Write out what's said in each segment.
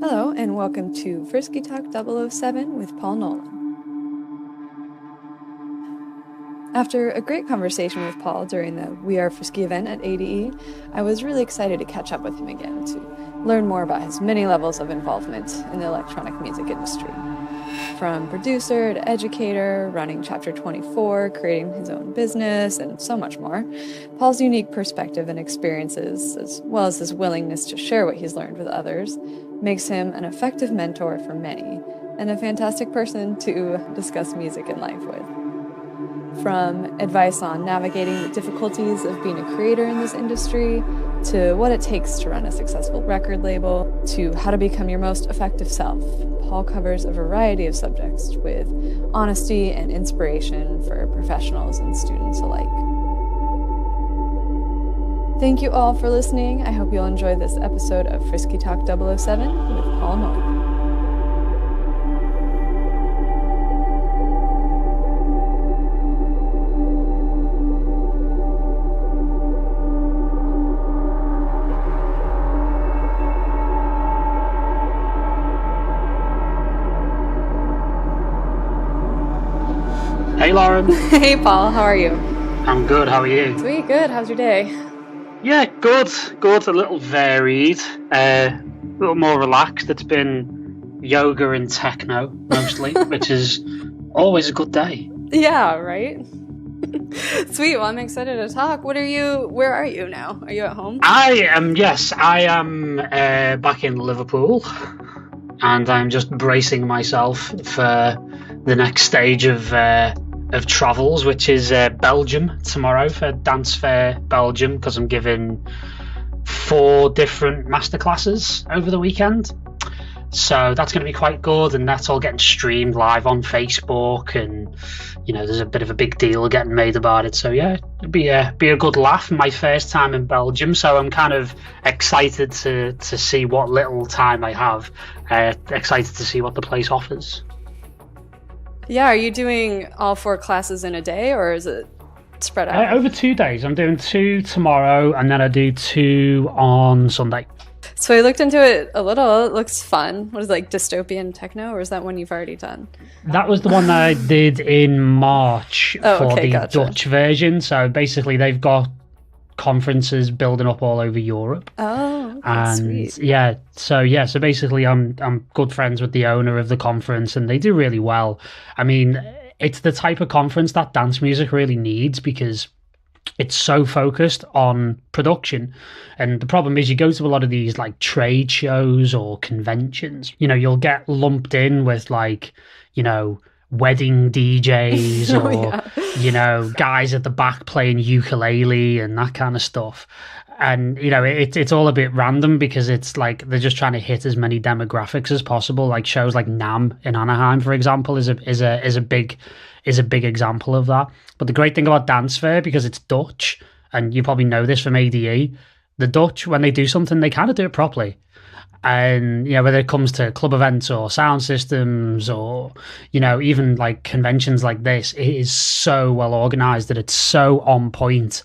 Hello, and welcome to Frisky Talk 007 with Paul Nolan. After a great conversation with Paul during the We Are Frisky event at ADE, I was really excited to catch up with him again to learn more about his many levels of involvement in the electronic music industry. From producer to educator, running Chapter 24, creating his own business, and so much more, Paul's unique perspective and experiences, as well as his willingness to share what he's learned with others, makes him an effective mentor for many, and a fantastic person to discuss music and life with. From advice on navigating the difficulties of being a creator in this industry, to what it takes to run a successful record label, to how to become your most effective self, Paul covers a variety of subjects with honesty and inspiration for professionals and students alike. Thank you all for listening. I hope you'll enjoy this episode of Frisky Talk 007 with Paul Nolan. Hey Lauren. Hey Paul, how are you? I'm good, how are you? Sweet, good. How's your day? Yeah, good, a little varied, a little more relaxed. It's been yoga and techno mostly, which is always a good day. Yeah, right? Sweet, well I'm excited to talk. Where are you now? Are you at home? I am back in Liverpool, and I'm just bracing myself for the next stage of travels, which is Belgium tomorrow for Dance Fair Belgium, because I'm giving 4 different masterclasses over the weekend. So that's going to be quite good, and that's all getting streamed live on Facebook, and there's a bit of a big deal getting made about it. So yeah, it'll be a good laugh. My first time in Belgium, so I'm kind of excited to see what little time I have. Excited to see what the place offers. Yeah, are you doing all 4 classes in a day, or is it spread out? Over 2 days. I'm doing 2 tomorrow, and then I do 2 on Sunday. So I looked into it a little. It looks fun. What is it, like dystopian techno, or is that one you've already done? That was the one that I did in March Gotcha. Dutch version. So basically, they've got conferences building up all over Europe. Oh, okay, and sweet. So basically I'm good friends with the owner of the conference, and they do really well. I mean, it's the type of conference that dance music really needs, because it's so focused on production. And the problem is, you go to a lot of these like trade shows or conventions, you'll get lumped in with like, wedding DJs or guys at the back playing ukulele and that kind of stuff. And it's all a bit random, because it's like they're just trying to hit as many demographics as possible. Like shows like NAMM in Anaheim, for example, is a big example of that. But the great thing about Dance Fair, because it's Dutch, and you probably know this from ADE, the Dutch, when they do something, they kind of do it properly. And whether it comes to club events or sound systems or even like conventions like this, it is so well organized that it's so on point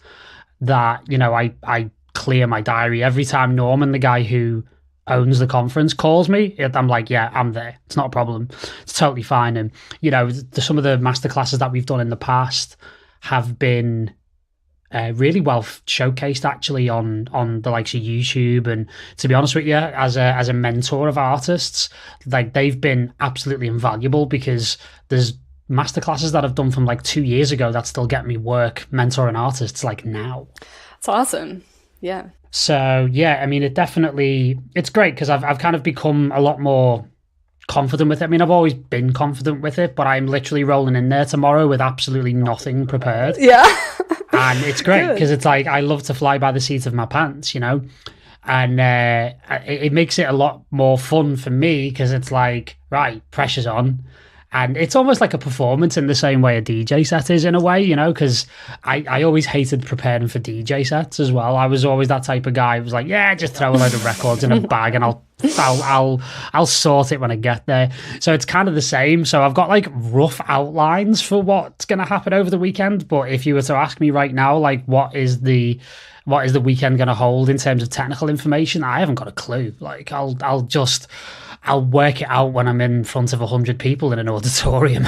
that I clear my diary every time Norman, the guy who owns the conference, calls me. I'm like, yeah, I'm there, it's not a problem, it's totally fine. And some of the masterclasses that we've done in the past have been really well showcased actually on the likes of YouTube. And to be honest with you, as a mentor of artists, like they've been absolutely invaluable, because there's masterclasses that I've done from like 2 years ago that still get me work mentoring artists like now. It's awesome. Yeah. So yeah, I mean, it's great, because I've kind of become a lot more confident with it. I mean, I've always been confident with it, but I'm literally rolling in there tomorrow with absolutely nothing prepared. Yeah. And it's great, because it's like I love to fly by the seat of my pants, and it makes it a lot more fun for me, because it's like, right, pressure's on. And it's almost like a performance in the same way a DJ set is, in a way, because I always hated preparing for DJ sets as well. I was always that type of guy who was like, yeah, just throw a load of records in a bag and I'll sort it when I get there. So it's kind of the same. So I've got like rough outlines for what's going to happen over the weekend. But if you were to ask me right now, like, what is the what is the weekend going to hold in terms of technical information? I haven't got a clue. Like I'll work it out when I'm in front of 100 people in an auditorium.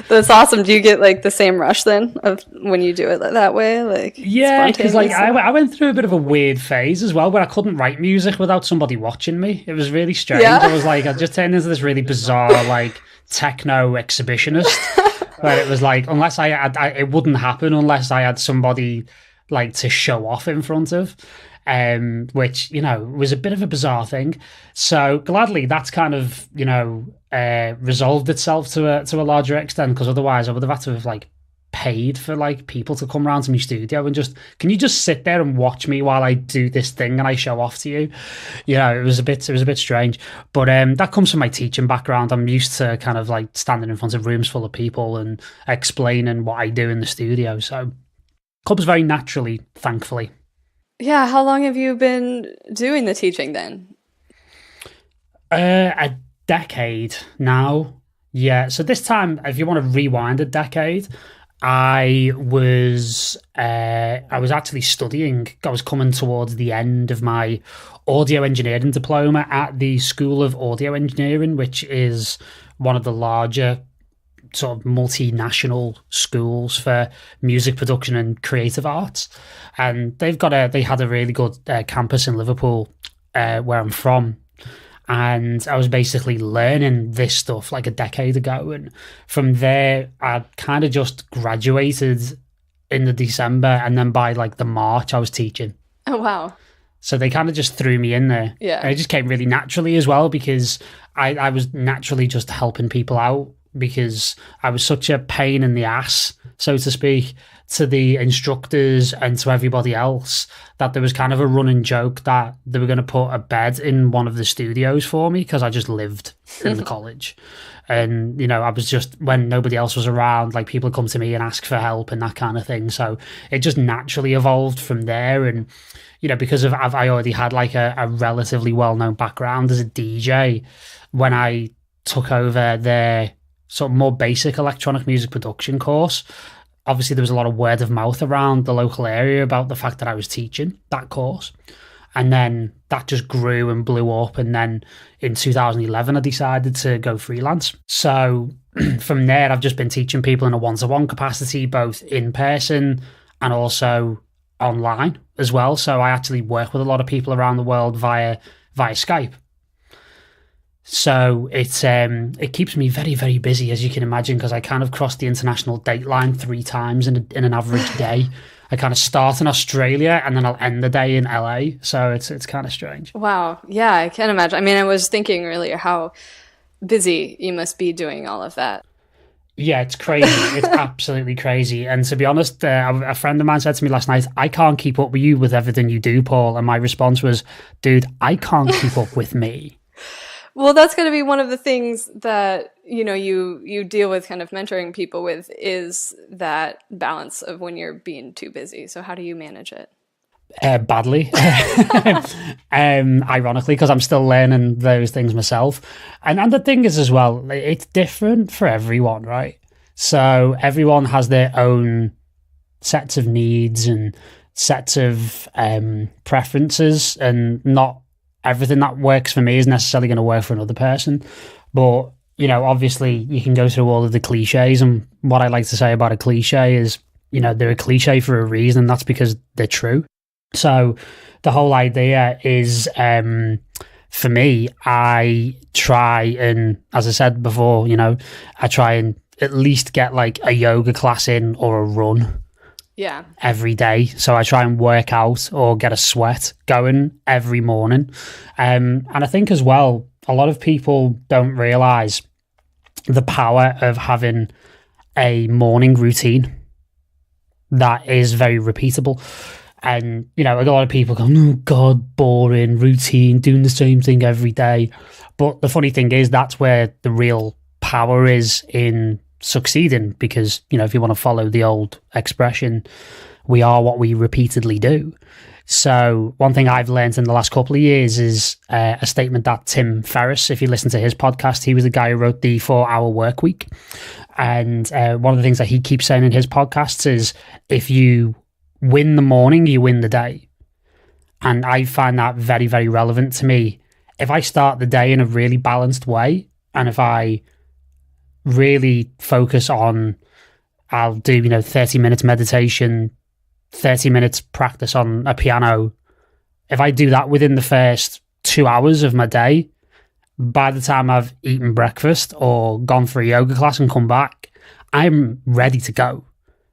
That's awesome. Do you get like the same rush then of when you do it that way? Like, yeah, because like I went through a bit of a weird phase as well where I couldn't write music without somebody watching me. It was really strange. Yeah. I was like, I just turned into this really bizarre like techno exhibitionist where it was like, unless it wouldn't happen unless I had somebody like to show off in front of. Which, you know, was a bit of a bizarre thing. So gladly that's kind of, you know, resolved itself to a larger extent, because otherwise I would have had to have like paid for like people to come around to my studio and just, can you just sit there and watch me while I do this thing and I show off to you? You know, it was a bit strange. But that comes from my teaching background. I'm used to kind of like standing in front of rooms full of people and explaining what I do in the studio. So it comes very naturally, thankfully. Yeah, how long have you been doing the teaching then? A decade now. Yeah, so this time, if you want to rewind a decade, I was actually studying. I was coming towards the end of my audio engineering diploma at the School of Audio Engineering, which is one of the larger sort of multinational schools for music production and creative arts. And they had a really good campus in Liverpool, where I'm from. And I was basically learning this stuff like a decade ago. And from there, I kind of just graduated in the December. And then by like the March, I was teaching. Oh, wow. So they kind of just threw me in there. Yeah. And it just came really naturally as well, because I was naturally just helping people out, because I was such a pain in the ass, so to speak, to the instructors and to everybody else, that there was kind of a running joke that they were going to put a bed in one of the studios for me because I just lived in the college. And, you know, I was just, when nobody else was around, like people come to me and ask for help and that kind of thing. So it just naturally evolved from there. And, you know, because I already had like a relatively well-known background as a DJ, when I took over their sort of more basic electronic music production course, obviously there was a lot of word of mouth around the local area about the fact that I was teaching that course. And then that just grew and blew up. And then in 2011, I decided to go freelance. So from there, I've just been teaching people in a one-to-one capacity, both in person and also online as well. So I actually work with a lot of people around the world via Skype. So it keeps me very, very busy, as you can imagine, because I kind of cross the international date line 3 times in an average day. I kind of start in Australia and then I'll end the day in LA. So it's kind of strange. Wow. Yeah, I can imagine. I mean, I was thinking earlier how busy you must be doing all of that. Yeah, it's crazy. It's absolutely crazy. And to be honest, a friend of mine said to me last night, I can't keep up with you with everything you do, Paul. And my response was, dude, I can't keep up with me. Well, that's going to be one of the things that, you know, you deal with kind of mentoring people with, is that balance of when you're being too busy. So how do you manage it? Badly, ironically, because I'm still learning those things myself. And the thing is as well, it's different for everyone, right? So everyone has their own sets of needs and sets of preferences, and not everything that works for me is necessarily going to work for another person. But, you know, obviously you can go through all of the cliches, and what I like to say about a cliche is, you know, they're a cliche for a reason, and that's because they're true. So the whole idea is, for me, I try and, as I said before, you know, I try and at least get like a yoga class in or a run. Yeah. Every day. So I try and work out or get a sweat going every morning. And I think as well, a lot of people don't realize the power of having a morning routine that is very repeatable. And, you know, a lot of people go, oh God, boring, routine, doing the same thing every day. But the funny thing is, that's where the real power is in succeeding, because, you know, if you want to follow the old expression, we are what we repeatedly do. So one thing I've learned in the last couple of years is a statement that Tim Ferriss, if you listen to his podcast, he was the guy who wrote the 4-Hour Workweek. And one of the things that he keeps saying in his podcasts is, if you win the morning, you win the day. And I find that very, very relevant to me. If I start the day in a really balanced way, and if I really focus on, I'll do, 30 minutes meditation, 30 minutes practice on a piano. If I do that within the first 2 hours of my day, by the time I've eaten breakfast or gone for a yoga class and come back, I'm ready to go.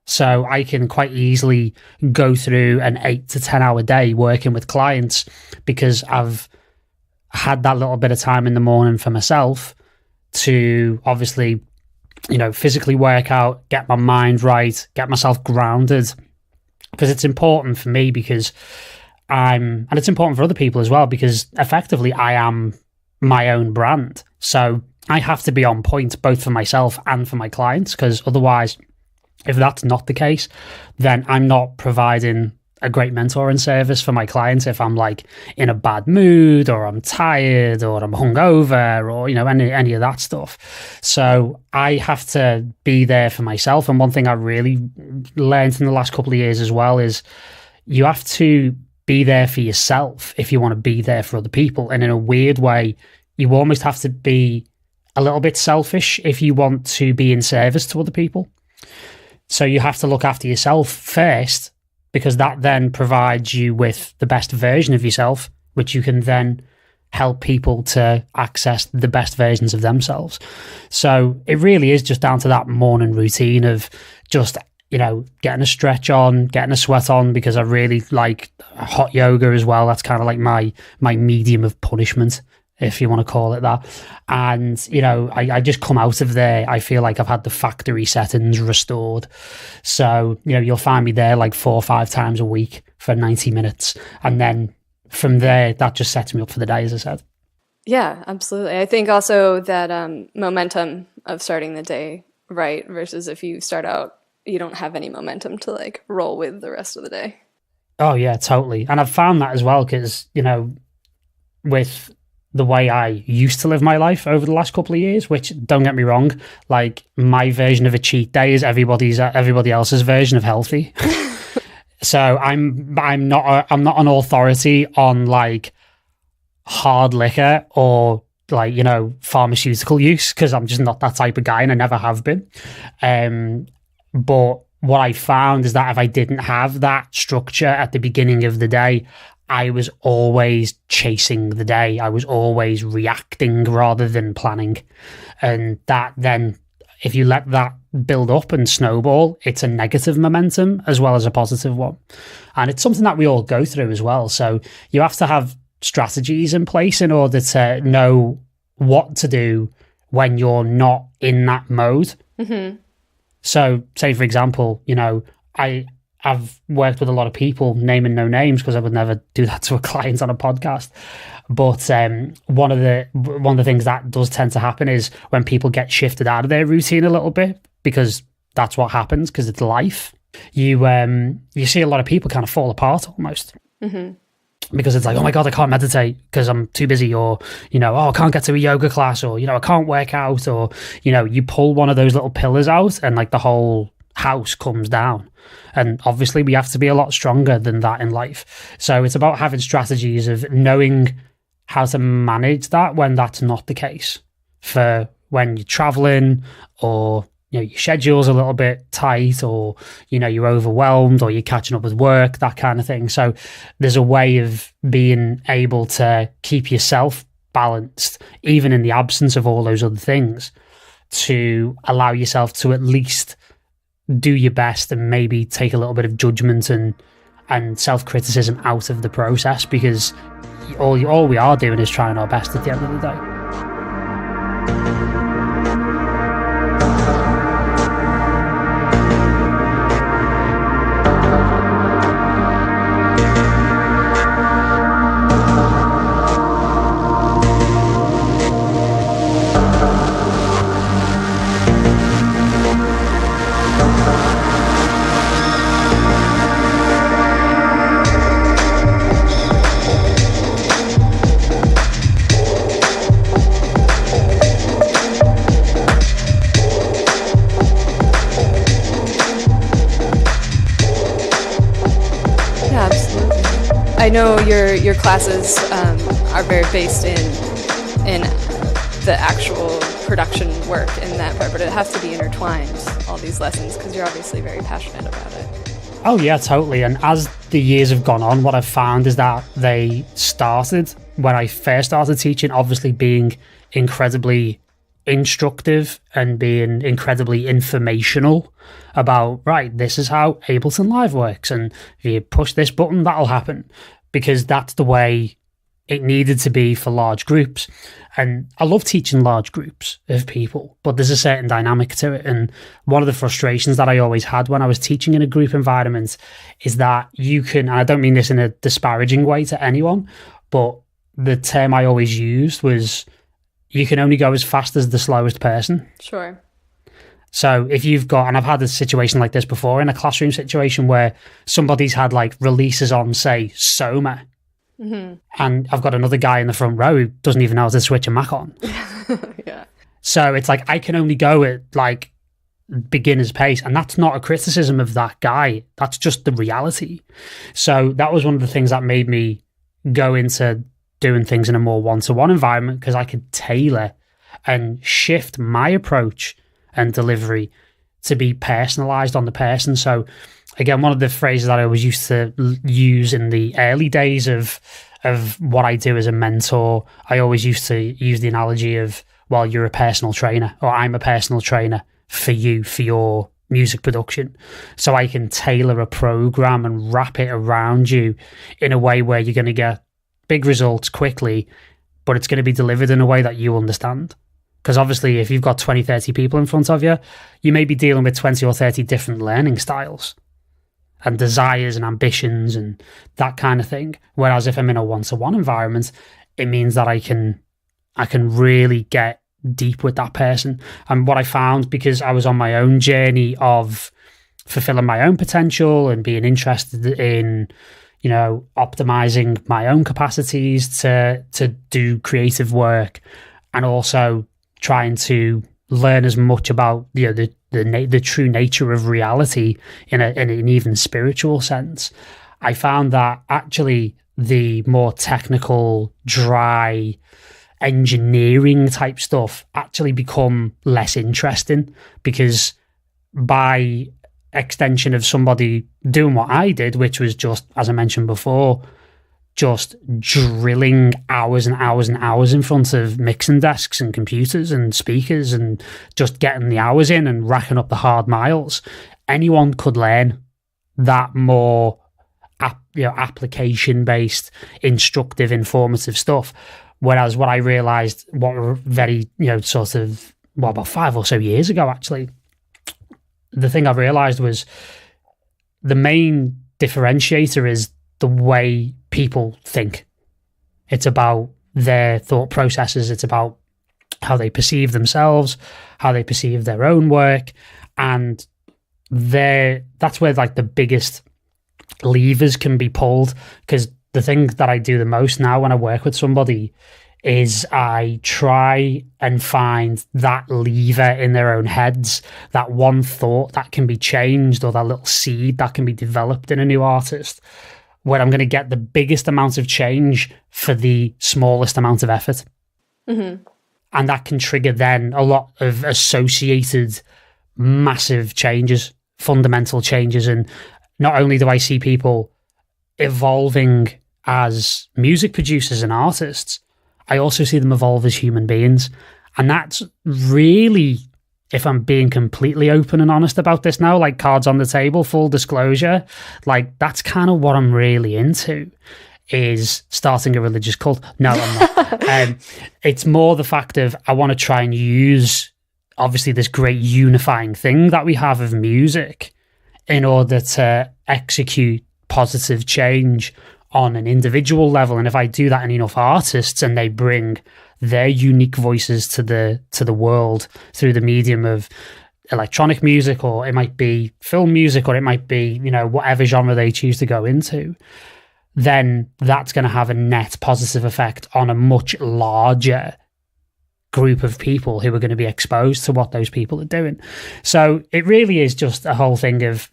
So I can quite easily go through an 8 to 10 hour day working with clients because I've had that little bit of time in the morning for myself to obviously, physically work out, get my mind right, get myself grounded. Because it's important for me and it's important for other people as well, because effectively I am my own brand. So I have to be on point both for myself and for my clients, because otherwise, if that's not the case, then I'm not providing a great mentoring service for my clients if I'm like in a bad mood or I'm tired or I'm hungover or, any of that stuff. So I have to be there for myself. And one thing I really learned in the last couple of years as well is you have to be there for yourself if you want to be there for other people. And in a weird way, you almost have to be a little bit selfish if you want to be in service to other people. So you have to look after yourself first, because that then provides you with the best version of yourself, which you can then help people to access the best versions of themselves. So it really is just down to that morning routine of just, getting a stretch on, getting a sweat on, because I really like hot yoga as well. That's kind of like my medium of punishment, if you want to call it that. And, I just come out of there, I feel like I've had the factory settings restored. So, you'll find me there like 4 or 5 times a week for 90 minutes. And then from there, that just sets me up for the day, as I said. Yeah, absolutely. I think also that momentum of starting the day right versus if you start out, you don't have any momentum to like roll with the rest of the day. Oh, yeah, totally. And I've found that as well, because, with the way I used to live my life over the last couple of years, which, don't get me wrong, like my version of a cheat day is everybody else's version of healthy. So I'm not an authority on like hard liquor or like, pharmaceutical use, because I'm just not that type of guy and I never have been. But what I found is that if I didn't have that structure at the beginning of the day, I was always chasing the day. I was always reacting rather than planning. And that then, if you let that build up and snowball, it's a negative momentum as well as a positive one. And it's something that we all go through as well. So you have to have strategies in place in order to know what to do when you're not in that mode. Mm-hmm. So say, for example, I've worked with a lot of people, naming no names because I would never do that to a client on a podcast. But one of the things that does tend to happen is when people get shifted out of their routine a little bit, because that's what happens, because it's life. You see a lot of people kind of fall apart almost. Mm-hmm. Because it's like, oh my God, I can't meditate because I'm too busy, or, I can't get to a yoga class, or, I can't work out, or, you pull one of those little pillars out and like the whole house comes down. And obviously we have to be a lot stronger than that in life. So it's about having strategies of knowing how to manage that when that's not the case, for when you're traveling, or your schedule's a little bit tight, or you're overwhelmed, or you're catching up with work, that kind of thing. So there's a way of being able to keep yourself balanced even in the absence of all those other things, to allow yourself to at least do your best and maybe take a little bit of judgment and self-criticism out of the process, because all we are doing is trying our best at the end of the day. I know your classes are very based in the actual production work in that part, but it has to be intertwined, all these lessons, because you're obviously very passionate about it. Oh yeah, totally. And as the years have gone on, what I've found is that they started, when I first started teaching, obviously being incredibly instructive and being incredibly informational about, right, this is how Ableton Live works, and if you push this button, that'll happen, because that's the way it needed to be for large groups. And I love teaching large groups of people, but there's a certain dynamic to it. And one of the frustrations that I always had when I was teaching in a group environment is that you can, and I don't mean this in a disparaging way to anyone, but the term I always used was, you can only go as fast as the slowest person. Sure. So if you've got, and I've had a situation like this before in a classroom situation where somebody's had like releases on, say, Soma, and I've got another guy in the front row who doesn't even know how to switch a Mac on. Yeah. So it's like, I can only go at like beginner's pace, and that's not a criticism of that guy. That's just the reality. So that was one of the things that made me go into doing things in a more one-to-one environment, because I could tailor and shift my approach and delivery to be personalized on the person. So again, one of the phrases that I always used to use in the early days of what I do as a mentor, I always used to use the analogy of, well, you're a personal trainer, or I'm a personal trainer for you, for your music production. So I can tailor a program and wrap it around you in a way where you're going to get big results quickly, but it's going to be delivered in a way that you understand. Because obviously, if you've got 20, 30 people in front of you, you may be dealing with 20 or 30 different learning styles and desires and ambitions and that kind of thing. Whereas if I'm in a one-to-one environment, it means that I can really get deep with that person. And what I found, because I was on my own journey of fulfilling my own potential and being interested in, you know, optimizing my own capacities to do creative work, and also trying to learn as much about, you know, the true nature of reality in an even spiritual sense, I found that actually the more technical, dry, engineering type stuff actually become less interesting, because by extension of somebody doing what I did, which was just, as I mentioned before, just drilling hours and hours and hours in front of mixing desks and computers and speakers and just getting the hours in and racking up the hard miles, anyone could learn that more application-based, instructive, informative stuff. Whereas what I realised, what were very, about 5 or so years ago, actually, the thing I realised was the main differentiator is the way people think. It's about their thought processes. It's about how they perceive themselves, how they perceive their own work. And that's where like the biggest levers can be pulled. Because the thing that I do the most now when I work with somebody is I try and find that lever in their own heads, that one thought that can be changed, or that little seed that can be developed in a new artist, where I'm going to get the biggest amount of change for the smallest amount of effort. Mm-hmm. And that can trigger then a lot of associated massive changes, fundamental changes. And not only do I see people evolving as music producers and artists, I also see them evolve as human beings. And that's really, if I'm being completely open and honest about this now, like cards on the table, full disclosure, like that's kind of what I'm really into, is starting a religious cult. No, I'm not. It's more the fact of I want to try and use, obviously, this great unifying thing that we have of music in order to execute positive change on an individual level. And if I do that in enough artists and they bring their unique voices to the world through the medium of electronic music, or it might be film music, or it might be, whatever genre they choose to go into, then that's going to have a net positive effect on a much larger group of people who are going to be exposed to what those people are doing. So it really is just a whole thing of,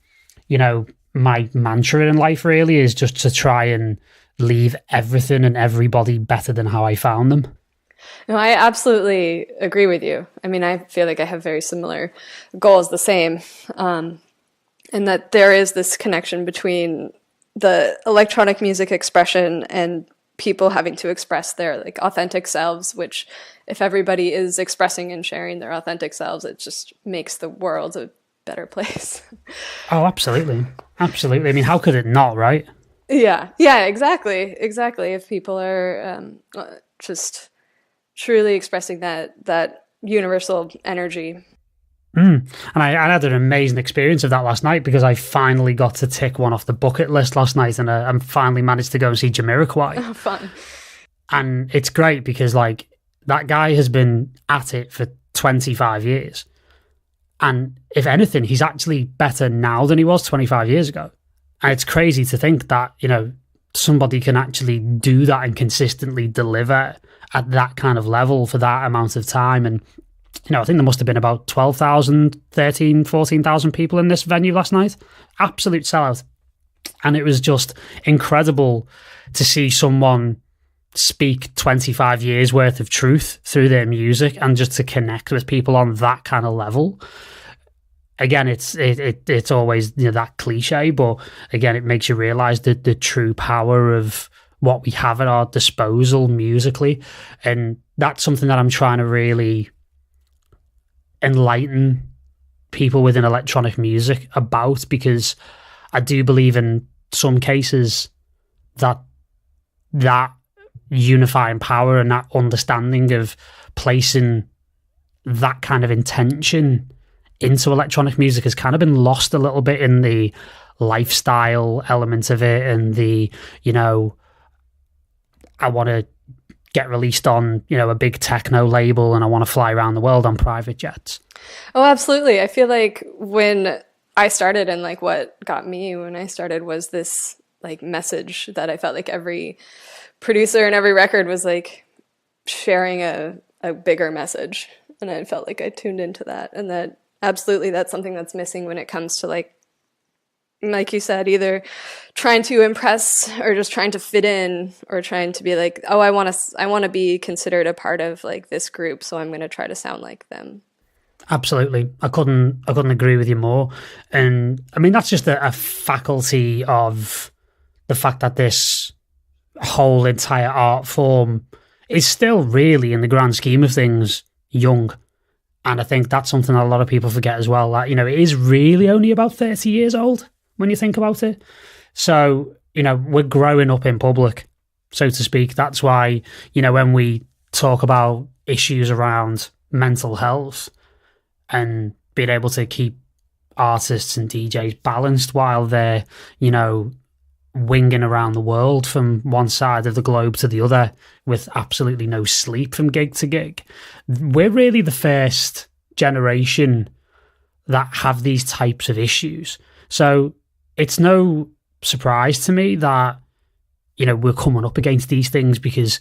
my mantra in life really is just to try and leave everything and everybody better than how I found them. No, I absolutely agree with you. I mean, I feel like I have very similar goals, the same, and that there is this connection between the electronic music expression and people having to express their like authentic selves, which if everybody is expressing and sharing their authentic selves, it just makes the world a better place. Oh, absolutely. Absolutely. I mean, how could it not, right? Yeah, exactly. If people are just truly expressing that universal energy. And I had an amazing experience of that last night because I finally got to tick one off the bucket list last night, and I finally managed to go and see Gianicolo. Oh, fun. And it's great because like that guy has been at it for 25 years. And if anything, he's actually better now than he was 25 years ago. And it's crazy to think that, you know, somebody can actually do that and consistently deliver at that kind of level for that amount of time. And, you know, I think there must have been about 12,000, 13, 14,000 people in this venue last night. Absolute sellout. And it was just incredible to see someone speak 25 years worth of truth through their music and just to connect with people on that kind of level. Again, it's always, you know, that cliche, but again, it makes you realize that the true power of what we have at our disposal musically. And that's something that I'm trying to really enlighten people within electronic music about, because I do believe in some cases that unifying power and that understanding of placing that kind of intention into electronic music has kind of been lost a little bit in the lifestyle element of it and the, you know, I want to get released on, you know, a big techno label and I want to fly around the world on private jets. Oh, absolutely. I feel like when I started, and like what got me when I started was this like message that I felt like every producer and every record was like sharing a bigger message. And I felt like I tuned into that, and that absolutely that's something that's missing when it comes to like you said, either trying to impress or just trying to fit in or trying to be like, oh, I want to be considered a part of like this group, so I'm going to try to sound like them. Absolutely. I couldn't agree with you more. And I mean, that's just a faculty of the fact that this whole entire art form is still really, in the grand scheme of things, young. And I think that's something that a lot of people forget as well, that, you know, it is really only about 30 years old when you think about it. So, you know, we're growing up in public, so to speak. That's why, you know, when we talk about issues around mental health and being able to keep artists and DJs balanced while they're, you know, winging around the world from one side of the globe to the other with absolutely no sleep from gig to gig, we're really the first generation that have these types of issues. So it's no surprise to me that, you know, we're coming up against these things, because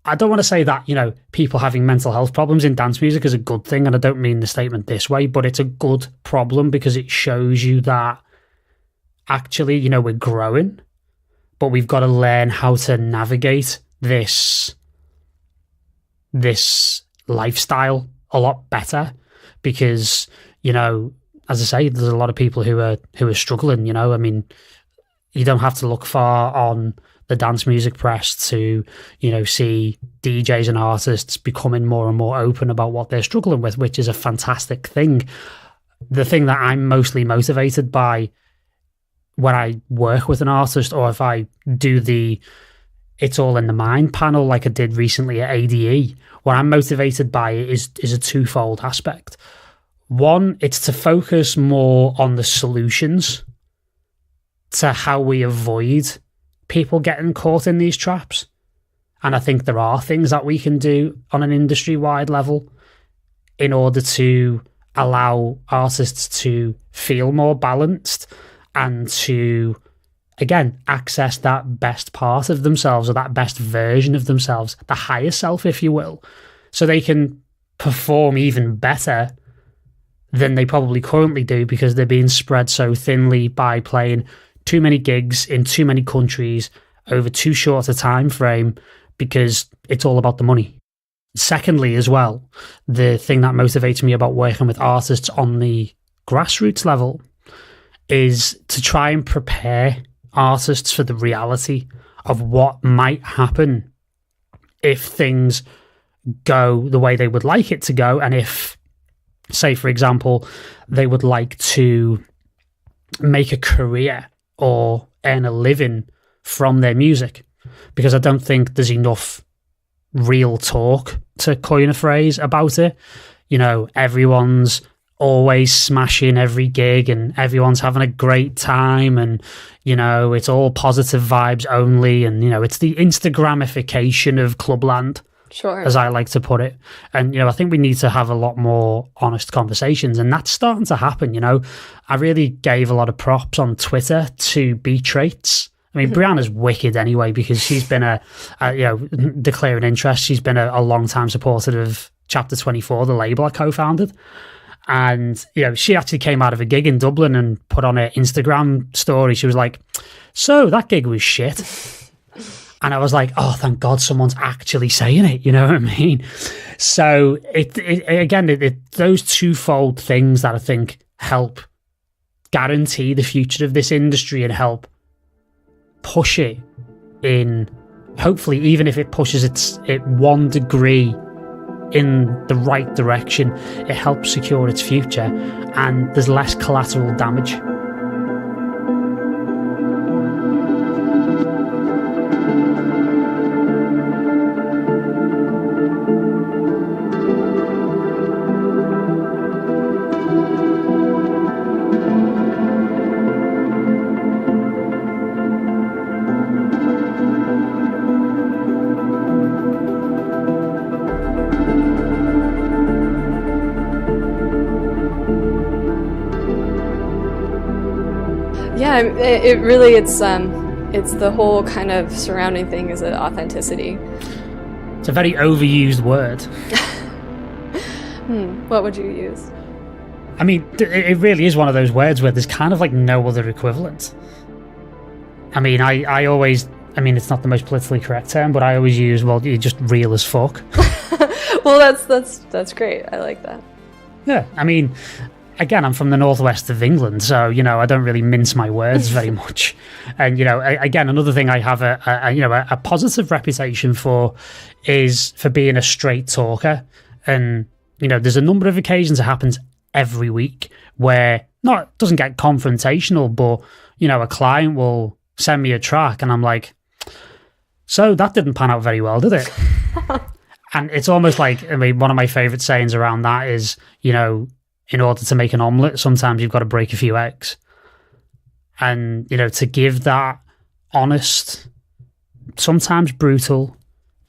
I don't want to say that, you know, people having mental health problems in dance music is a good thing, and I don't mean the statement this way, but it's a good problem because it shows you that actually, you know, we're growing, but we've got to learn how to navigate this lifestyle a lot better, because, you know, as I say, there's a lot of people who are struggling, you know. I mean, you don't have to look far on the dance music press to, you know, see DJs and artists becoming more and more open about what they're struggling with, which is a fantastic thing. The thing that I'm mostly motivated by when I work with an artist, or if I do the It's All in the Mind panel like I did recently at ADE, what I'm motivated by is a twofold aspect. One, it's to focus more on the solutions to how we avoid people getting caught in these traps. And I think there are things that we can do on an industry-wide level in order to allow artists to feel more balanced and to, again, access that best part of themselves, or that best version of themselves, the higher self, if you will, so they can perform even better than they probably currently do, because they're being spread so thinly by playing too many gigs in too many countries over too short a time frame because it's all about the money. Secondly, as well, the thing that motivates me about working with artists on the grassroots level is to try and prepare artists for the reality of what might happen if things go the way they would like it to go, and if, say, for example, they would like to make a career or earn a living from their music. Because I don't think there's enough real talk, to coin a phrase, about it. You know, everyone's always smashing every gig and everyone's having a great time, and, you know, it's all positive vibes only, and, you know, it's the Instagramification of clubland. Sure. As I like to put it. And, you know, I think we need to have a lot more honest conversations, and that's starting to happen. You know, I really gave a lot of props on Twitter to B-Traits. I mean, Brianna's wicked anyway, because she's been declaring interest. She's been a long time supporter of Chapter 24, the label I co-founded. And, you know, she actually came out of a gig in Dublin and put on her Instagram story. She was like, so that gig was shit. And I was like, oh, thank God someone's actually saying it. You know what I mean? So those twofold things that I think help guarantee the future of this industry and help push it in, hopefully, even if it pushes it 1 degree in the right direction, it helps secure its future and there's less collateral damage. Yeah, it really, it's the whole kind of surrounding thing is authenticity. It's a very overused word. What would you use? I mean, it really is one of those words where there's kind of like no other equivalent. I mean, I always, I mean, it's not the most politically correct term, but I always use, well, you're just real as fuck. Well, that's great. I like that. Yeah, I mean, again, I'm from the northwest of England, so, you know, I don't really mince my words very much. And, you know, again, another thing I have a positive reputation for is for being a straight talker. And, you know, there's a number of occasions it happens every week where, it doesn't get confrontational, but, you know, a client will send me a track and I'm like, so that didn't pan out very well, did it? And it's almost like, I mean, one of my favorite sayings around that is, you know, in order to make an omelette, sometimes you've got to break a few eggs. And, you know, to give that honest, sometimes brutal,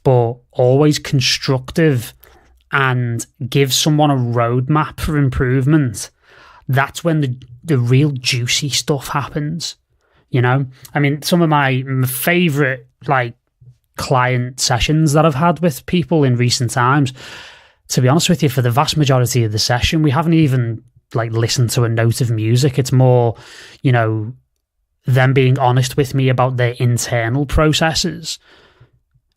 but always constructive, and give someone a roadmap for improvement, that's when the real juicy stuff happens. You know? I mean, some of my favorite, like, client sessions that I've had with people in recent times, to be honest with you, for the vast majority of the session, we haven't even like listened to a note of music. It's more, you know, them being honest with me about their internal processes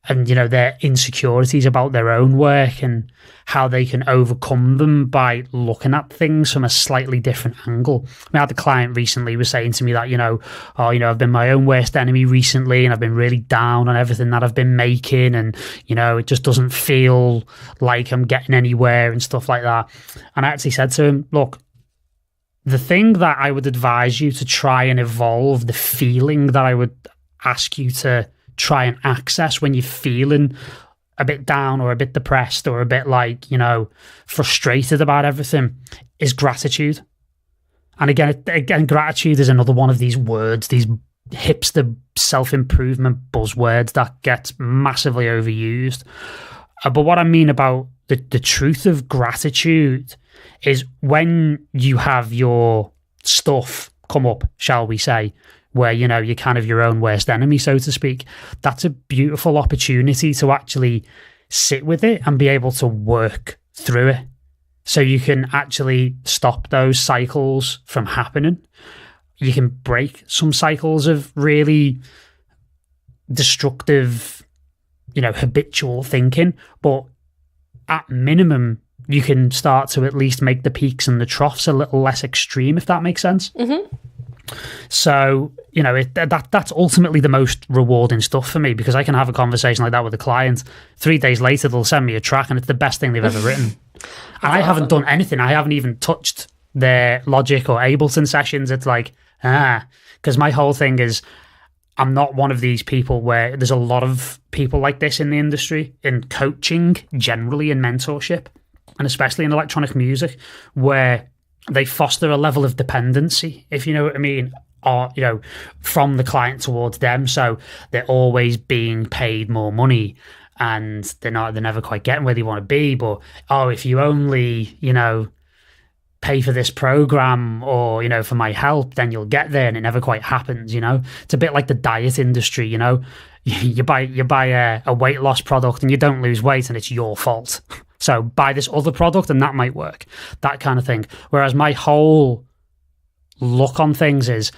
and, you know, their insecurities about their own work and how they can overcome them by looking at things from a slightly different angle. I mean, I had a client recently was saying to me that, you know, oh, you know, I've been my own worst enemy recently and I've been really down on everything that I've been making, and, you know, it just doesn't feel like I'm getting anywhere and stuff like that. And I actually said to him, look, the thing that I would advise you to try and evolve, the feeling that I would ask you to try and access when you're feeling a bit down or a bit depressed or a bit like, you know, frustrated about everything, is gratitude. And again, gratitude is another one of these words, these hipster self-improvement buzzwords that gets massively overused. But what I mean about the truth of gratitude is when you have your stuff come up, shall we say, where, you know, you're kind of your own worst enemy, so to speak, that's a beautiful opportunity to actually sit with it and be able to work through it. So you can actually stop those cycles from happening. You can break some cycles of really destructive, habitual thinking, but at minimum, you can start to at least make the peaks and the troughs a little less extreme, if that makes sense. Mm-hmm. So, that's ultimately the most rewarding stuff for me, because I can have a conversation like that with a client. 3 days later, they'll send me a track and it's the best thing they've ever written. And I haven't done anything. I haven't even touched their Logic or Ableton sessions. It's like, because my whole thing is, I'm not one of these people where there's a lot of people like this in the industry, in coaching generally, in mentorship, and especially in electronic music, where they foster a level of dependency, if you know what I mean, or, from the client towards them. So they're always being paid more money and they're never quite getting where they want to be. But, if you only, pay for this program or, for my help, then you'll get there, and it never quite happens, It's a bit like the diet industry, You buy a weight loss product and you don't lose weight and it's your fault. So buy this other product and that might work, that kind of thing. Whereas my whole look on things is,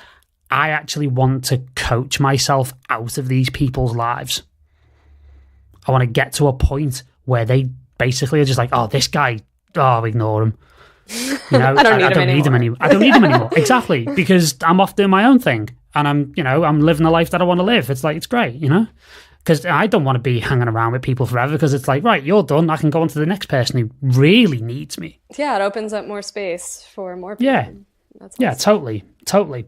I actually want to coach myself out of these people's lives. I want to get to a point where they basically are just like, this guy, ignore him. I don't need him anymore. I don't need him anymore. Exactly, because I'm off doing my own thing, and I'm living the life that I want to live. It's like, it's great, because I don't want to be hanging around with people forever, because it's like, right, you're done, I can go on to the next person who really needs me. Yeah, it opens up more space for more people. Yeah. That's Yeah, awesome. totally.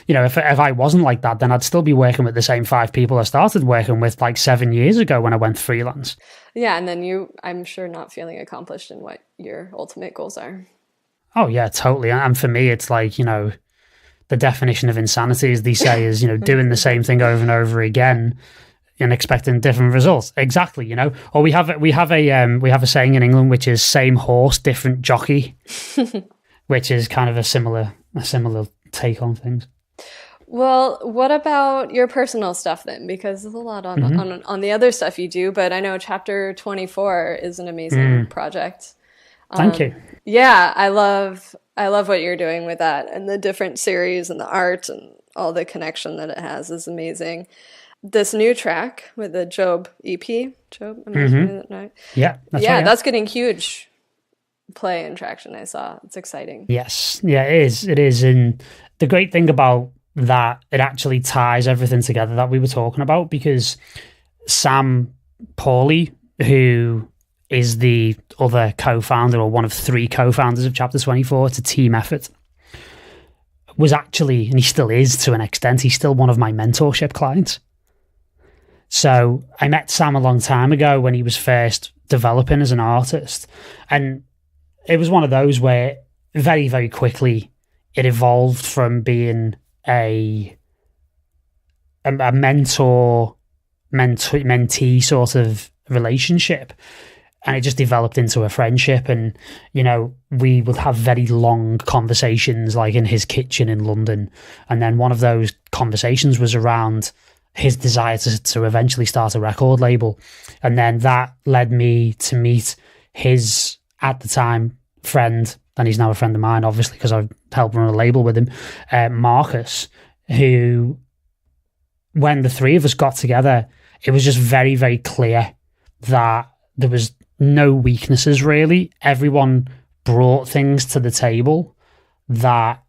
If I wasn't like that, then I'd still be working with the same 5 people I started working with like 7 years ago when I went freelance. Yeah, and then I'm sure, not feeling accomplished in what your ultimate goals are. Oh yeah, totally. And for me, it's like, the definition of insanity, as they say, is, doing the same thing over and over again and expecting different results. Exactly, Or we have a saying in England, which is same horse, different jockey, which is kind of a similar take on things. Well, what about your personal stuff then? Because there's a lot on the other stuff you do, but I know Chapter 24 is an amazing project. Thank you. Yeah, I love what you're doing with that, and the different series and the art and all the connection that it has is amazing. This new track with the Job EP, Job, am I saying that right? Yeah, that's getting huge play and traction. I saw. It's exciting. Yes, yeah, it is. And the great thing about that, it actually ties everything together that we were talking about, because Sam Pauly, who is the other co-founder, or one of 3 co-founders of Chapter 24, it's a team effort, was actually, and he still is to an extent, he's still one of my mentorship clients. So I met Sam a long time ago when he was first developing as an artist, and it was one of those where very, very quickly it evolved from being a mentor-mentee sort of relationship, and it just developed into a friendship. And, we would have very long conversations, like in his kitchen in London. And then one of those conversations was around his desire to eventually start a record label. And then that led me to meet his, at the time, friend, and he's now a friend of mine, obviously, because I've helped run a label with him, Marcus, who, when the 3 of us got together, it was just very, very clear that there was no weaknesses, really. Everyone brought things to the table that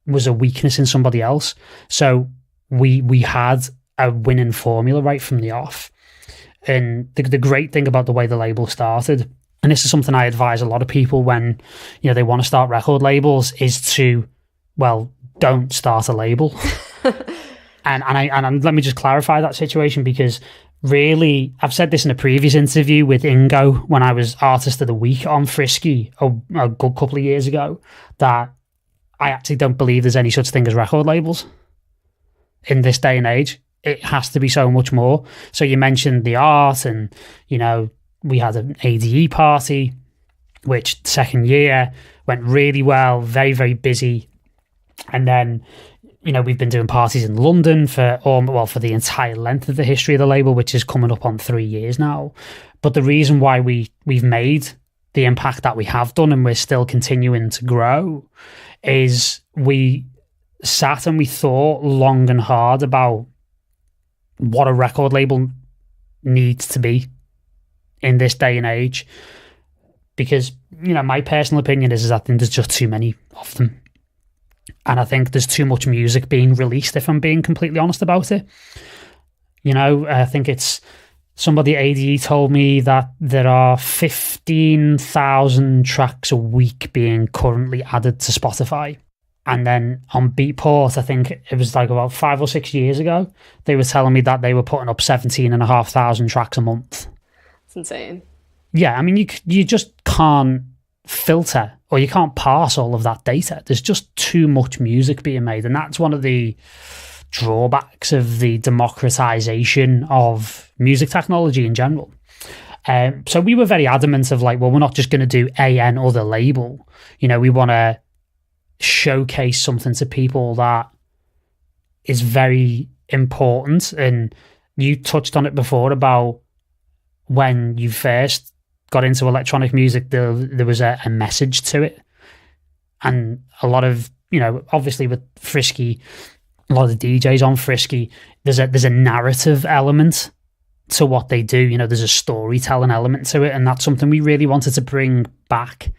was a weakness in somebody else. So we had a winning formula right from the off. And the great thing about the way the label started, and this is something I advise a lot of people when, they want to start record labels, is to, don't start a label. and let me just clarify that situation, because really, I've said this in a previous interview with Ingo when I was Artist of the Week on FRISKY a good couple of years ago, that I actually don't believe there's any such thing as record labels in this day and age. It has to be so much more. So you mentioned the art, and, we had an ADE party, which second year went really well, very, very busy. And then, we've been doing parties in London for the entire length of the history of the label, which is coming up on 3 years now. But the reason why we've made the impact that we have done, and we're still continuing to grow, is we sat and we thought long and hard about what a record label needs to be in this day and age. Because, my personal opinion is I think there's just too many of them. And I think there's too much music being released, if I'm being completely honest about it. I think it's somebody ADE told me that there are 15,000 tracks a week being currently added to Spotify. And then on Beatport, I think it was like about 5 or 6 years ago, they were telling me that they were putting up 17,500 tracks a month. It's insane. Yeah, I mean, you just can't filter or you can't parse all of that data. There's just too much music being made. And that's one of the drawbacks of the democratization of music technology in general. So we were very adamant of like, well, we're not just going to do an other label. We want to showcase something to people that is very important. And you touched on it before about when you first got into electronic music, there was a message to it. And a lot of, obviously with FRISKY, a lot of the DJs on FRISKY, there's a narrative element to what they do. There's a storytelling element to it, and that's something we really wanted to bring back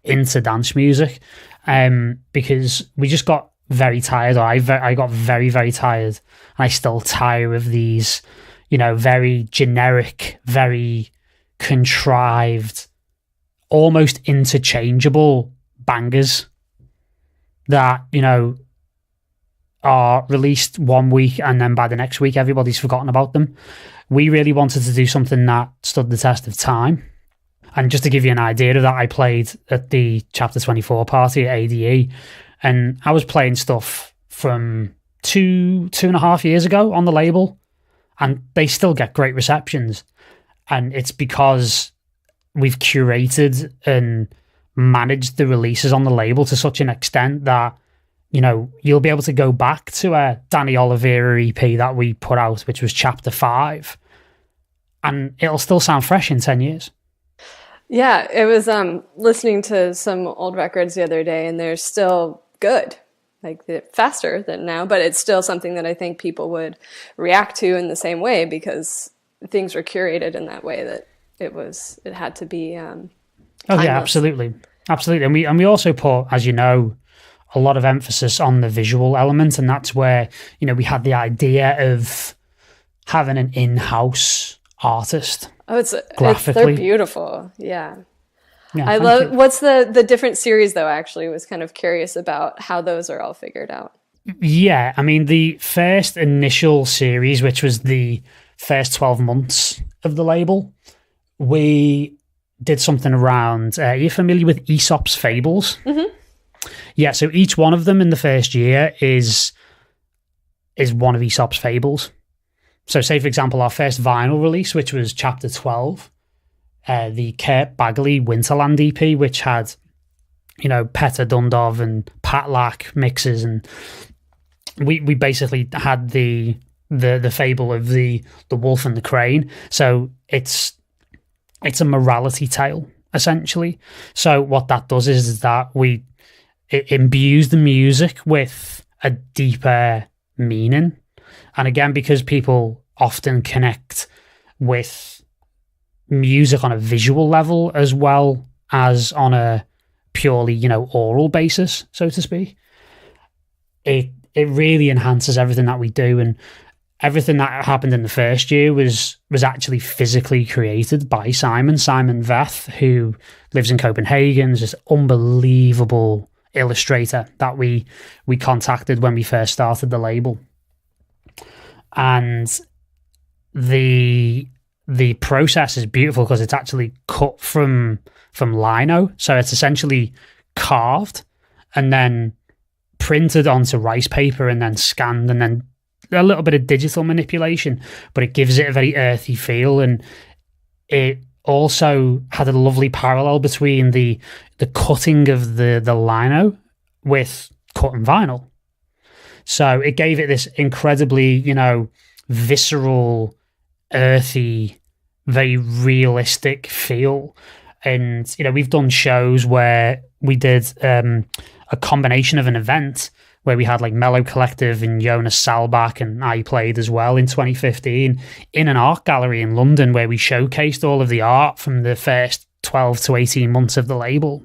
into dance music, because we just got very tired. Or I got very, very tired, and I still tire of these, very generic, very contrived, almost interchangeable bangers that, are released one week and then by the next week everybody's forgotten about them. We really wanted to do something that stood the test of time. And just to give you an idea of that, I played at the Chapter 24 party at ADE, and I was playing stuff from 2.5 years ago on the label, and they still get great receptions. And it's because we've curated and managed the releases on the label to such an extent that, you'll be able to go back to a Danny Oliveira EP that we put out, which was Chapter 5, and it'll still sound fresh in 10 years. Yeah, it was listening to some old records the other day, and they're still good. Like, they're faster than now, but it's still something that I think people would react to in the same way, because things were curated in that way that it had to be timeless. Oh yeah, absolutely. And we also put, as you know, a lot of emphasis on the visual element, and that's where, we had the idea of having an in-house artist. Oh, they're beautiful. Yeah. I love, you. What's the different series though, actually? Was kind of curious about how those are all figured out. Yeah, I mean, the first initial series, which was the first 12 months of the label, we did something around, are you familiar with Aesop's Fables? Mm-hmm. Yeah, so each one of them in the first year is one of Aesop's Fables. So say, for example, our first vinyl release, which was Chapter 12, the Kurt Bagley Winterland EP, which had, Petter Dundov and Pat Lack mixes, and we basically had the fable of the wolf and the crane. So it's a morality tale, essentially. So what that does is that it imbues the music with a deeper meaning. And again, because people often connect with music on a visual level as well as on a purely, oral basis, so to speak, it really enhances everything that we do. And everything that happened in the first year was actually physically created by Simon Veth, who lives in Copenhagen. He's this unbelievable illustrator that we contacted when we first started the label. And the process is beautiful because it's actually cut from lino, so it's essentially carved and then printed onto rice paper and then scanned, and then a little bit of digital manipulation, but it gives it a very earthy feel. And it also had a lovely parallel between the cutting of the lino with cutting vinyl. So it gave it this incredibly, visceral, earthy, very realistic feel. And, we've done shows where we did a combination of an event where we had like Mellow Collective and Jonas Salbach, and I played as well in 2015 in an art gallery in London, where we showcased all of the art from the first 12 to 18 months of the label,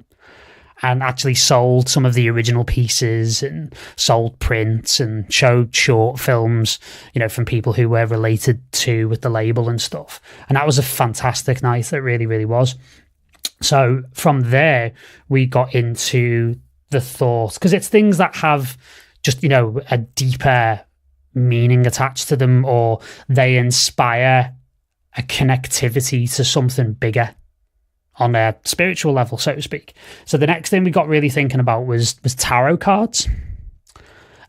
and actually sold some of the original pieces and sold prints and showed short films, you know, from people who were related to with the label and stuff. And that was a fantastic night. It really, really was. So from there, we got into the thought, because it's things that have just, you know, a deeper meaning attached to them, or they inspire a connectivity to something bigger on a spiritual level, so to speak. So the next thing we got really thinking about was tarot cards.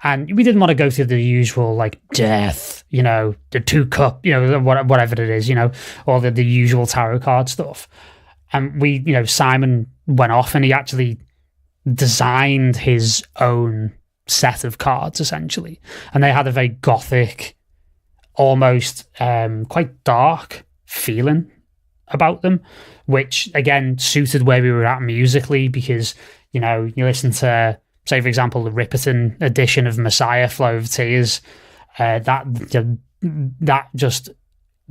And we didn't want to go through the usual, like, death, you know, the 2 cup, you know, whatever it is, you know, all the usual tarot card stuff. And we, you know, Simon went off and he actually designed his own set of cards, essentially. And they had a very gothic, almost quite dark feeling about them, which, again, suited where we were at musically, because, you know, you listen to, say, for example, the Ripperton edition of Masaya, Flow of Tears, that just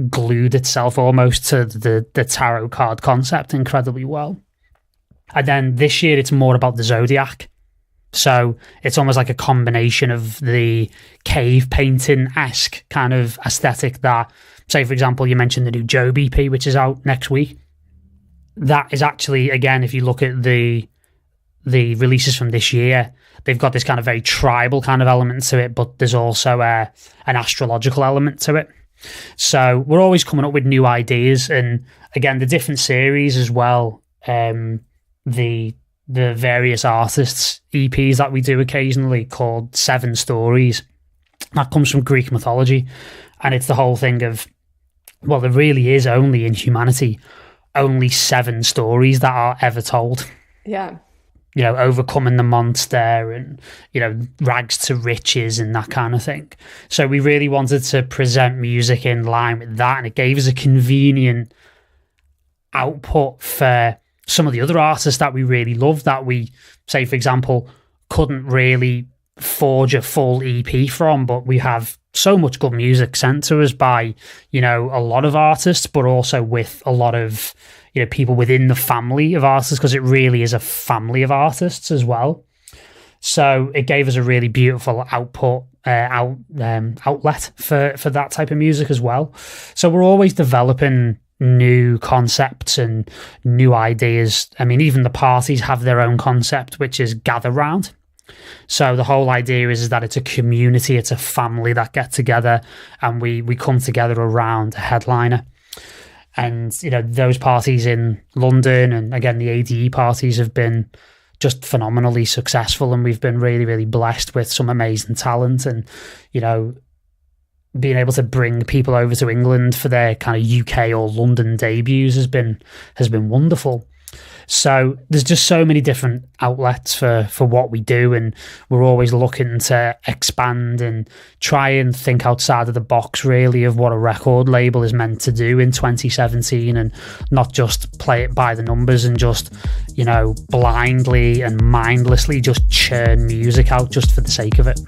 glued itself almost to the tarot card concept incredibly well. And then this year it's more about the zodiac, so it's almost like a combination of the cave painting-esque kind of aesthetic that, say, for example, you mentioned the new Job EP, which is out next week. That is actually, again, if you look at the releases from this year, they've got this kind of very tribal kind of element to it, but there's also an astrological element to it. So we're always coming up with new ideas, and again, the different series as well, the various artists EPs that we do occasionally, called 7 Stories. That comes from Greek mythology, and it's the whole thing of, well, there really is only in humanity only 7 stories that are ever told. Yeah. You know, overcoming the monster and, you know, rags to riches and that kind of thing. So we really wanted to present music in line with that, and it gave us a convenient output for some of the other artists that we really love, that we, say, for example, couldn't really forge a full EP from, but we have so much good music sent to us by, you know, a lot of artists, but also with a lot of, you know, people within the family of artists, because it really is a family of artists as well. So it gave us a really beautiful outlet for that type of music as well. So we're always developing new concepts and new ideas. I mean, even the parties have their own concept, which is gather round. So the whole idea is that it's a community, it's a family that get together, and we come together around a headliner. And, you know, those parties in London and, again, the ADE parties have been just phenomenally successful, and we've been really, really blessed with some amazing talent. And, you know, being able to bring people over to England for their kind of UK or London debuts has been wonderful. So there's just so many different outlets for what we do, and we're always looking to expand and try and think outside of the box, really, of what a record label is meant to do in 2017, and not just play it by the numbers and just, you know, blindly and mindlessly just churn music out just for the sake of it.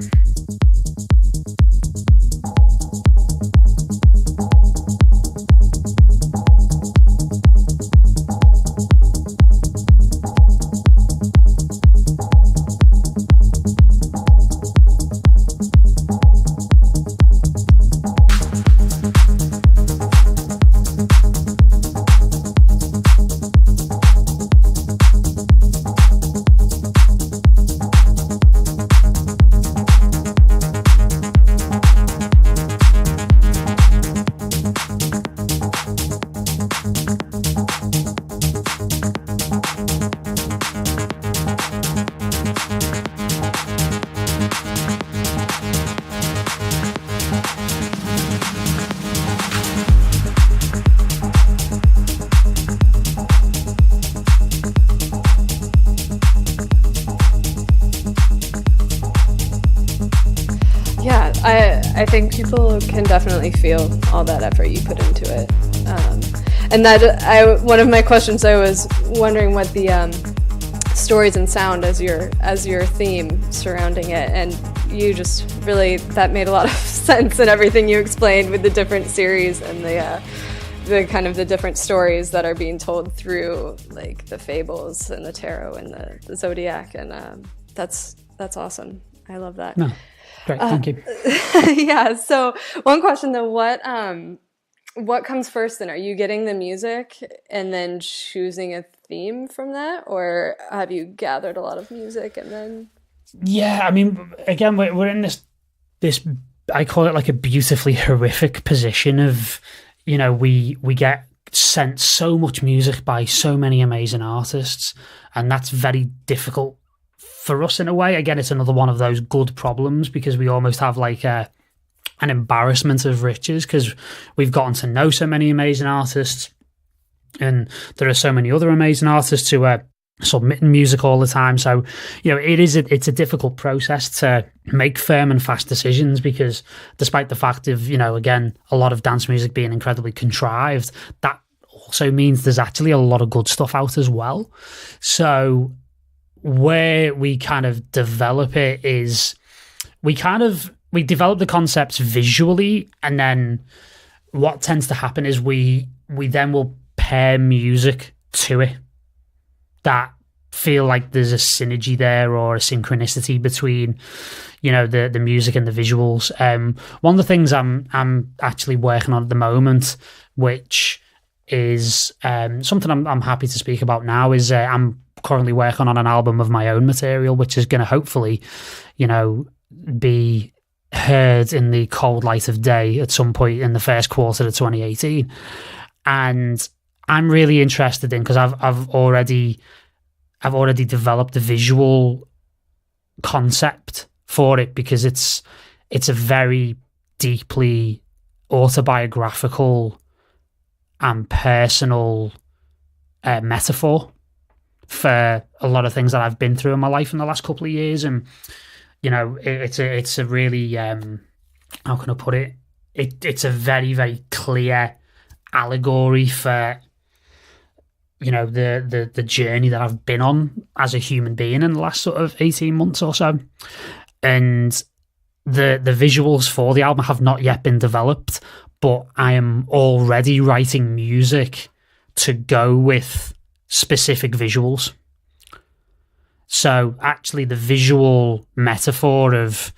I think people can definitely feel all that effort you put into it. And that one of my questions, I was wondering what the stories and sound as your theme surrounding it, and you just really, that made a lot of sense in everything you explained with the different series and the kind of the different stories that are being told through like the fables and the tarot and the zodiac, and that's awesome. I love that. No, great, thank you. Yeah. So one question though, what comes first then? Are you getting the music and then choosing a theme from that, or have you gathered a lot of music and then? Yeah, I mean, again, we're in this I call it like a beautifully horrific position of, you know, we get sent so much music by so many amazing artists, and that's very difficult for us in a way. Again, it's another one of those good problems, because we almost have like an embarrassment of riches, because we've gotten to know so many amazing artists, and there are so many other amazing artists who are submitting music all the time. So, you know, it's a difficult process to make firm and fast decisions, because despite the fact of, you know, again, a lot of dance music being incredibly contrived, that also means there's actually a lot of good stuff out as well. So where we kind of develop it is we develop the concepts visually, and then what tends to happen is we then will pair music to it that feel like there's a synergy there, or a synchronicity between, you know, the music and the visuals. One of the things I'm actually working on at the moment, which is something I'm happy to speak about now, is I'm currently working on an album of my own material, which is going to hopefully, you know, be heard in the cold light of day at some point in the first quarter of 2018. And I'm really interested in, because I've already developed the visual concept for it, because it's a very deeply autobiographical and personal metaphor for a lot of things that I've been through in my life in the last couple of years. And, you know, it's a really how can I put it? It's a very, very clear allegory for, you know, the journey that I've been on as a human being in the last sort of 18 months or so. And the visuals for the album have not yet been developed, but I am already writing music to go with specific visuals. So actually the visual metaphor of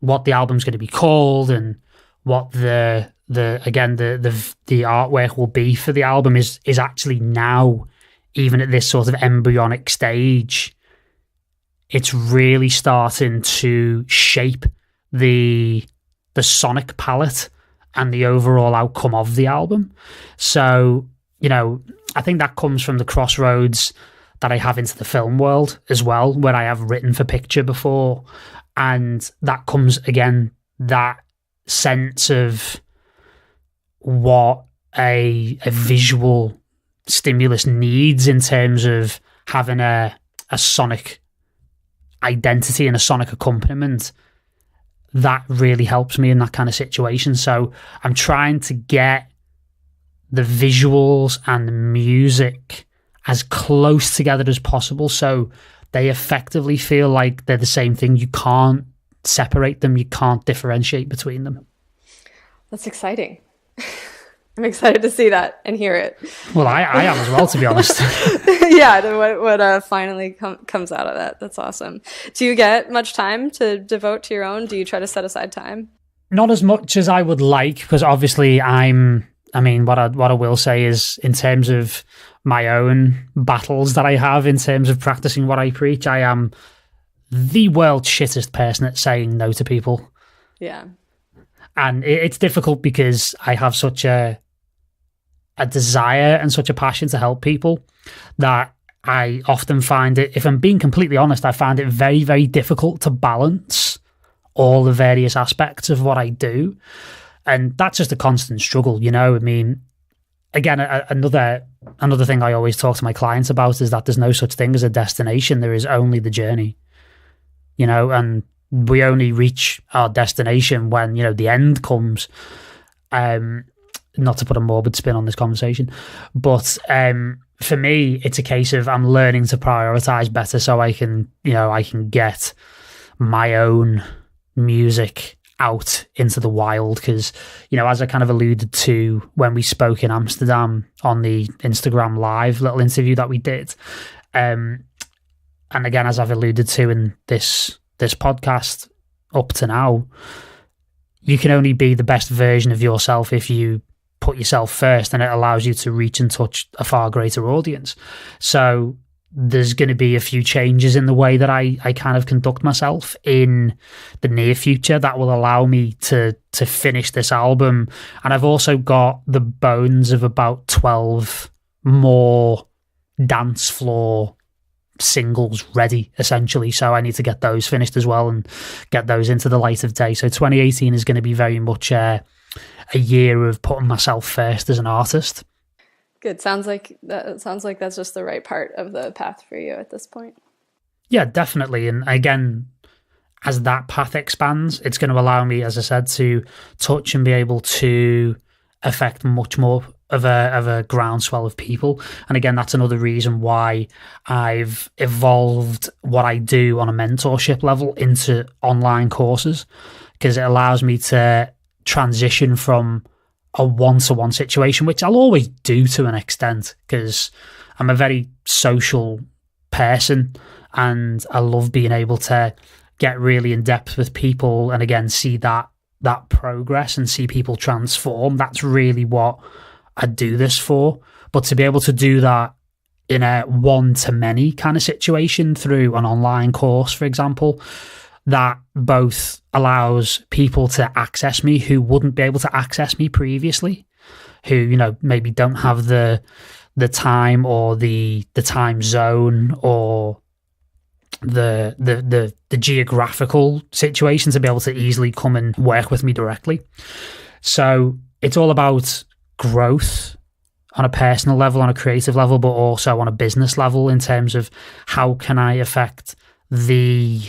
what the album's going to be called, and what the artwork will be for the album is actually now, even at this sort of embryonic stage, it's really starting to shape the sonic palette and the overall outcome of the album. So, you know, I think that comes from the crossroads that I have into the film world as well, where I have written for picture before. And that comes, again, that sense of what a visual stimulus needs in terms of having a sonic identity and a sonic accompaniment. That really helps me in that kind of situation. So I'm trying to get the visuals and the music as close together as possible, so they effectively feel like they're the same thing. You can't separate them. You can't differentiate between them. That's exciting. I'm excited to see that and hear it. Well, I am as well, to be honest. Yeah, what finally comes out of that. That's awesome. Do you get much time to devote to your own? Do you try to set aside time? Not as much as I would like, because obviously what I will say is, in terms of my own battles that I have in terms of practicing what I preach, I am the world's shittest person at saying no to people. Yeah. And it's difficult, because I have such a desire and such a passion to help people, that I often find it, if I'm being completely honest, I find it very, very difficult to balance all the various aspects of what I do. And that's just a constant struggle, you know. I mean, again, another thing I always talk to my clients about is that there's no such thing as a destination. There is only the journey, you know, and we only reach our destination when, you know, the end comes. Not to put a morbid spin on this conversation, but for me, it's a case of I'm learning to prioritize better so I can, I can get my own music out into the wild. Because, as I kind of alluded to when we spoke in Amsterdam on the Instagram live little interview that we did, and again, as I've alluded to in this podcast up to now, you can only be the best version of yourself if you put yourself first, and it allows you to reach and touch a far greater audience. So there's going to be a few changes in the way that I kind of conduct myself in the near future that will allow me to finish this album. And I've also got the bones of about 12 more dance floor singles ready, essentially. So I need to get those finished as well and get those into the light of day. So 2018 is going to be very much a year of putting myself first as an artist. Good. Sounds like that's just the right part of the path for you at this point. Yeah, definitely. And again, as that path expands, it's going to allow me, as I said, to touch and be able to affect much more of a groundswell of people. And again, that's another reason why I've evolved what I do on a mentorship level into online courses, because it allows me to transition from a one-to-one situation, which I'll always do to an extent because I'm a very social person and I love being able to get really in depth with people and again see that progress and see people transform. That's really what I do this for. But to be able to do that in a one-to-many kind of situation through an online course, for example, that both allows people to access me who wouldn't be able to access me previously, who, maybe don't have the time or the time zone or the geographical situation to be able to easily come and work with me directly. So it's all about growth on a personal level, on a creative level, but also on a business level in terms of how can I affect the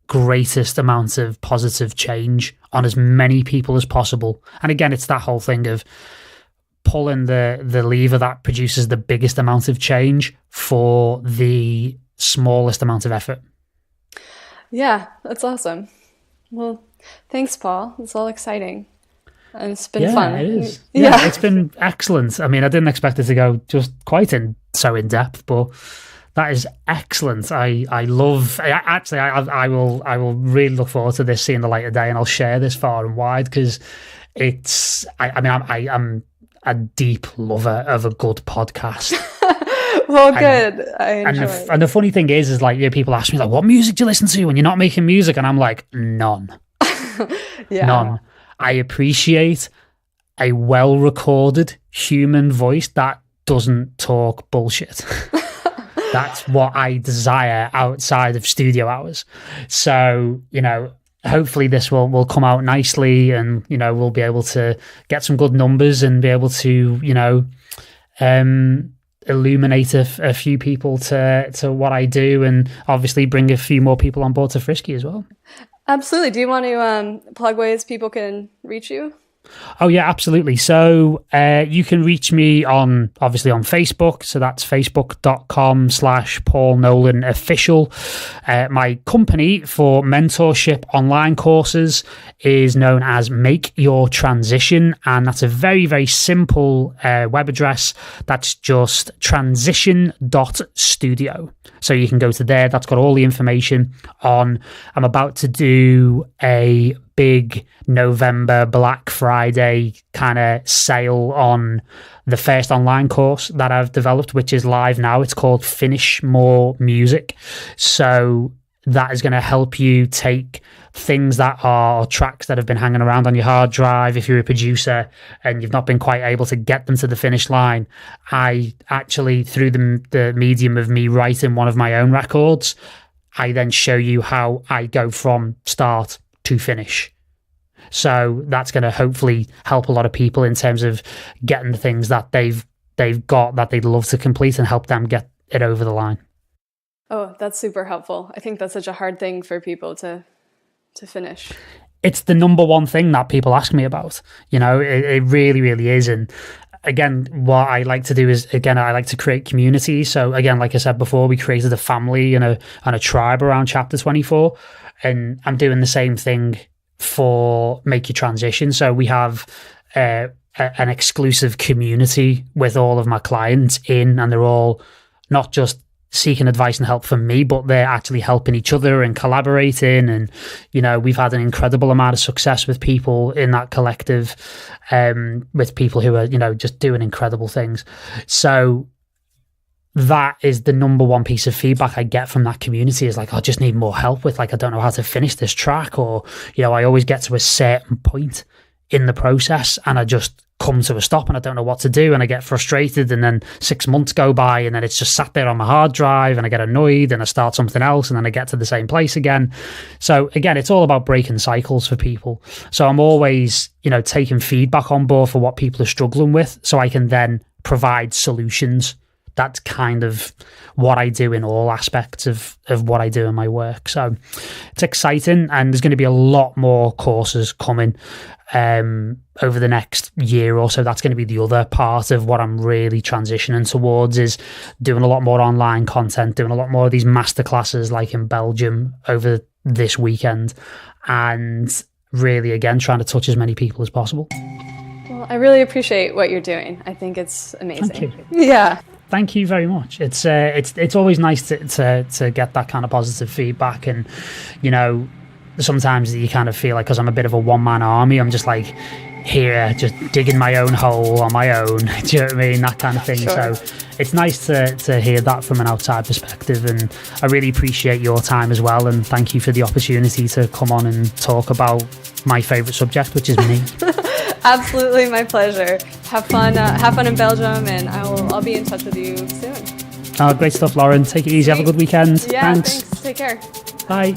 greatest amount of positive change on as many people as possible. And again, it's that whole thing of pulling the lever that produces the biggest amount of change for the smallest amount of effort. Yeah, that's awesome. Well, thanks, Paul. It's all exciting. And it's been fun. It is. Yeah, it's been excellent. I mean, I didn't expect it to go just quite so in depth, but that is excellent. I will really look forward to this seeing the light of day, and I'll share this far and wide because it's. I'm a deep lover of a good podcast. Well, good. I enjoy it. And the funny thing is like, people ask me like, "What music do you listen to when you're not making music?" And I'm like, none. Yeah. None. I appreciate a well-recorded human voice that doesn't talk bullshit. That's what I desire outside of studio hours. So, hopefully this will come out nicely and, we'll be able to get some good numbers and be able to, illuminate a few people to what I do and obviously bring a few more people on board to Frisky as well. Absolutely. Do you want to plug ways people can reach you? Oh, yeah, absolutely. So you can reach me obviously on Facebook. So that's facebook.com/Paul Nolan official. My company for mentorship online courses is known as Make Your Transition. And that's a very, very simple web address. That's just transition.studio. So you can go to there. That's got all the information on. I'm about to do a big November Black Friday kind of sale on the first online course that I've developed, which is live now. It's called Finish More Music. So that is going to help you take things that are tracks that have been hanging around on your hard drive. If you're a producer and you've not been quite able to get them to the finish line, I actually, through the medium of me writing one of my own records, I then show you how I go from start to finish. So that's going to hopefully help a lot of people in terms of getting the things that they've got that they'd love to complete and help them get it over the line. Oh, that's super helpful. I think that's such a hard thing for people to finish. It's the number one thing that people ask me about. It really, really is. And again, what I like to do is, again, I like to create community. So again, like I said before, we created a family and a tribe around Chapter 24, and I'm doing the same thing for Make Your Transition. So we have an exclusive community with all of my clients in, and they're all not just seeking advice and help from me, but they're actually helping each other and collaborating. And, you know, we've had an incredible amount of success with people in that collective, with people who are, you know, just doing incredible things. So that is the number one piece of feedback I get from that community, is like, I just need more help with, like, I don't know how to finish this track, or, you know, I always get to a certain point in the process and I just come to a stop and I don't know what to do, and I get frustrated, and then 6 months go by and then it's just sat there on my hard drive, and I get annoyed and I start something else and then I get to the same place again. So again, it's all about breaking cycles for people. So I'm always, you know, taking feedback on board for what people are struggling with, so I can then provide solutions. That's kind of what I do in all aspects of what I do in my work. So it's exciting, and there's going to be a lot more courses coming over the next year or so. That's going to be the other part of what I'm really transitioning towards, is doing a lot more online content, doing a lot more of these masterclasses like in Belgium over this weekend, and really, again, trying to touch as many people as possible. Well, I really appreciate what you're doing. I think it's amazing. Thank you. Yeah. Thank you very much. It's always nice to get that kind of positive feedback, and, you know, sometimes you kind of feel like, because I'm a bit of a one-man army, I'm just like here just digging my own hole on my own. Do you know what I mean? That kind of thing. Sure. So it's nice to hear that from an outside perspective, and I really appreciate your time as well, and thank you for the opportunity to come on and talk about my favourite subject, which is me. Absolutely, my pleasure. Have fun in Belgium, and I'll be in touch with you soon. Great stuff, Lauren. Take it easy. Have a good weekend. Yeah, Thanks. Take care. Bye.